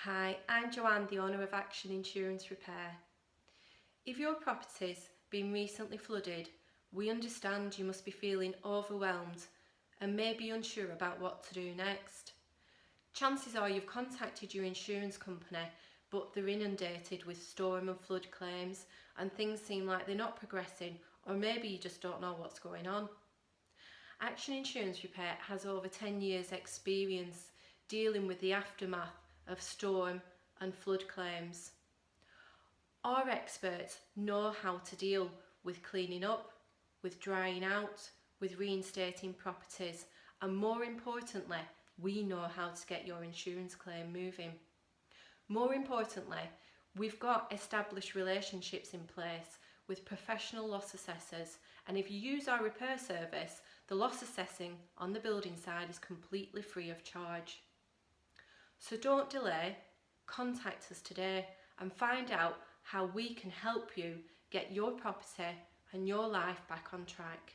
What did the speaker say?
Hi, I'm Joanne, the owner of Action Insurance Repair. If your property's been recently flooded, we understand you must be feeling overwhelmed and may be unsure about what to do next. Chances are you've contacted your insurance company, but they're inundated with storm and flood claims and things seem like they're not progressing, or maybe you just don't know what's going on. Action Insurance Repair has over 10 years experience dealing with the aftermath of storm and flood claims. Our experts know how to deal with cleaning up, with drying out, with reinstating properties, and more importantly, we know how to get your insurance claim moving. More importantly, we've got established relationships in place with professional loss assessors, and if you use our repair service, the loss assessing on the building side is completely free of charge. So don't delay, contact us today and find out how we can help you get your property and your life back on track.